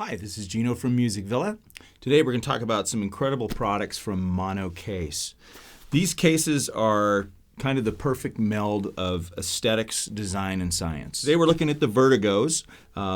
Hi, this is Geno from Music Villa. Today we're going to talk about some incredible products from Mono Case. These cases are kind of the perfect meld of aesthetics, design, and science. Today we're looking at the Vertigos.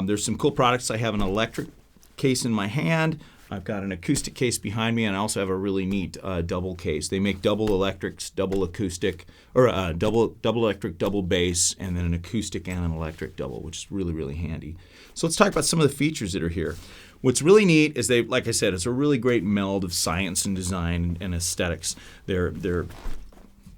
There's some cool products. I have an electric case in my hand. I've got an acoustic case behind me, and I also have a really neat double case. They make double electrics, double acoustic, or double electric, double bass, and then an acoustic and an electric double, which is really, really handy. So let's talk about some of the features that are here. What's really neat is like I said, it's a really great meld of science and design and aesthetics. They're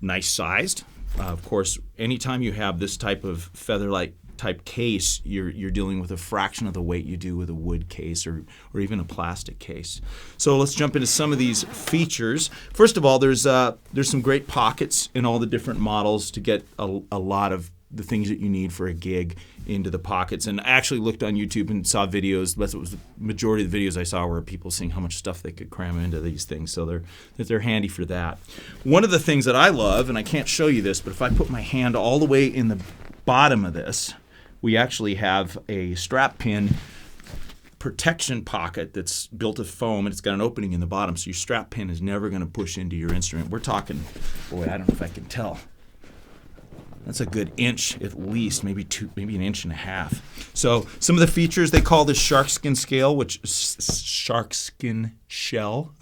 nice sized. Of course, anytime you have this type of feather-light type case, you're dealing with a fraction of the weight you do with a wood case or even a plastic case. So let's jump into some of these features. First of all, there's some great pockets in all the different models to get a lot of the things that you need for a gig into the pockets. And I actually looked on YouTube and saw videos. That's what was the majority of the videos I saw were people seeing how much stuff they could cram into these things. So they're handy for that. One of the things that I love, and I can't show you this, but if I put my hand all the way in the bottom of this, we actually have a strap pin protection pocket that's built of foam, and it's got an opening in the bottom, so your strap pin is never going to push into your instrument. We're talking, boy, I don't know if I can tell. That's a good inch at least, maybe an inch and a half. So some of the features, they call this sharkskin scale, which sharkskin shell,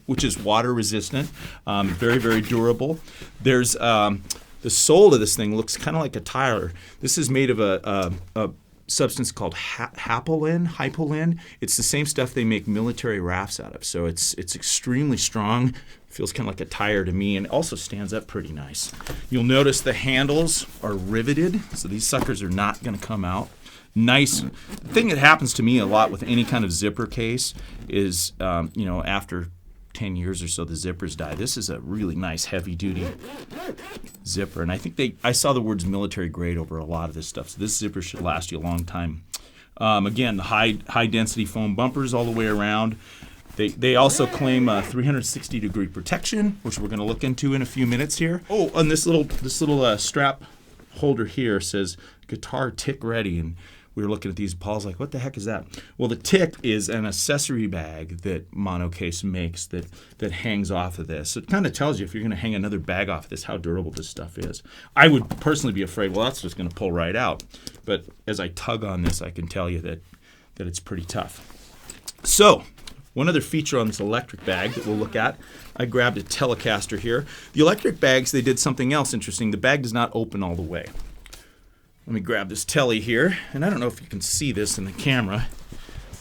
which is water resistant, very, very durable. There's the sole of this thing looks kind of like a tire. This is made of a substance called hypolin. It's the same stuff they make military rafts out of. So it's extremely strong. Feels kind of like a tire to me, and it also stands up pretty nice. You'll notice the handles are riveted, so these suckers are not going to come out. Nice. The thing that happens to me a lot with any kind of zipper case is, after 10 years or so, the zippers die. This is a really nice heavy-duty zipper, and I saw the words military grade over a lot of this stuff, so this zipper should last you a long time. Again, the high-density foam bumpers all the way around. They also claim 360-degree protection, which we're going to look into in a few minutes here. Oh, and this little strap holder here says guitar tick ready, and we were looking at these. Paul's like, "What the heck is that?" Well, the tick is an accessory bag that Mono Case makes that hangs off of this. So it kind of tells you if you're going to hang another bag off of this how durable this stuff is. I would personally be afraid, well, that's just going to pull right out. But as I tug on this, I can tell you that it's pretty tough. So one other feature on this electric bag that we'll look at, I grabbed a Telecaster here. The electric bags, they did something else interesting. The bag does not open all the way. Let me grab this telly here, and I don't know if you can see this in the camera.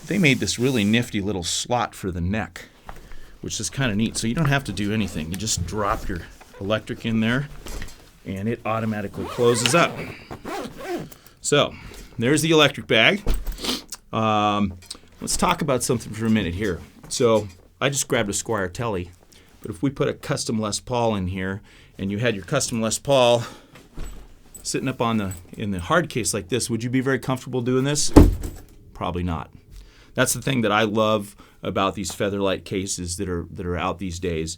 They made this really nifty little slot for the neck, which is kind of neat. So you don't have to do anything. You just drop your electric in there, and it automatically closes up. So there's the electric bag. Let's talk about something for a minute here. So I just grabbed a Squier Telly, but if we put a custom Les Paul in here, and you had your custom Les Paul sitting up in the hard case like this, would you be very comfortable doing this? Probably not. That's the thing that I love about these featherlight cases that are out these days.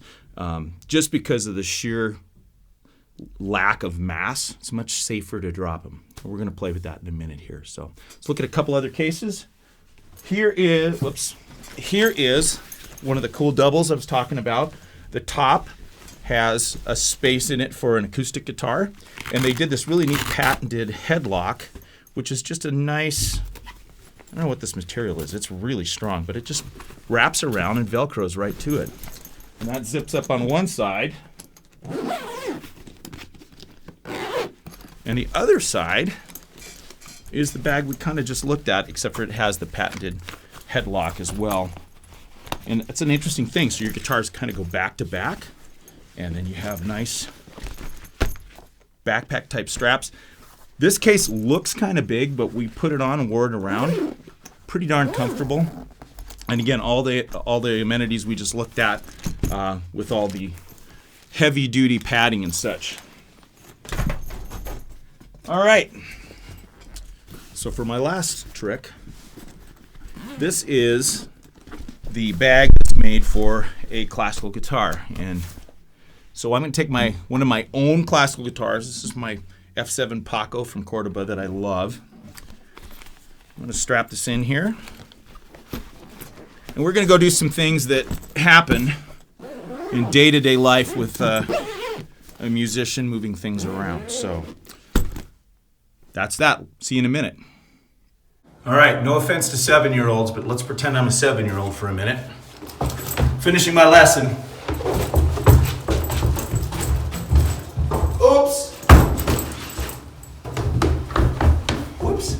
Just because of the sheer lack of mass, it's much safer to drop them. We're going to play with that in a minute here. So let's look at a couple other cases. Here is one of the cool doubles I was talking about. The top has a space in it for an acoustic guitar, and they did this really neat patented headlock, which is just a nice, I don't know what this material is. It's really strong, but it just wraps around and Velcros right to it. And that zips up on one side. And the other side is the bag we kind of just looked at, except for it has the patented headlock as well. And it's an interesting thing. So your guitars kind of go back to back, and then you have nice backpack type straps. This case looks kind of big, but we put it on and wore it around. Pretty darn comfortable. And again, all the amenities we just looked at with all the heavy duty padding and such. All right. So for my last trick, this is the bag that's made for a classical guitar. And so I'm going to take one of my own classical guitars. This is my F7 Paco from Cordoba that I love. I'm going to strap this in here. And we're going to go do some things that happen in day-to-day life with a musician moving things around. So that's that. See you in a minute. All right, no offense to 7-year-olds, but let's pretend I'm a 7-year-old for a minute. Finishing my lesson. Oops. Whoops.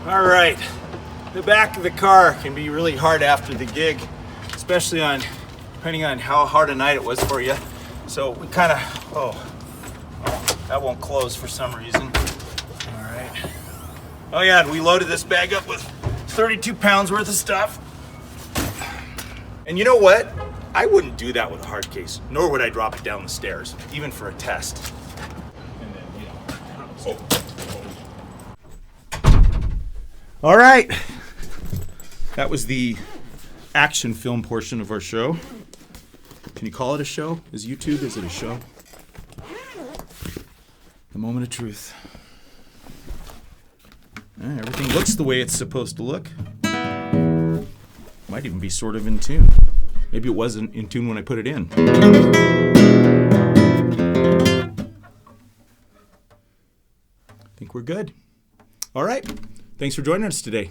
All right, the back of the car can be really hard after the gig, especially depending on how hard a night it was for you. So we kind of, that won't close for some reason. All right. Oh yeah, and we loaded this bag up with 32 pounds worth of stuff. And you know what? I wouldn't do that with a hard case, nor would I drop it down the stairs, even for a test. And then, All right. That was the action film portion of our show. Can you call it a show? Is YouTube, is it a show? The moment of truth. Everything looks the way it's supposed to look. Might even be sort of in tune. Maybe it wasn't in tune when I put it in. I think we're good. All right. Thanks for joining us today.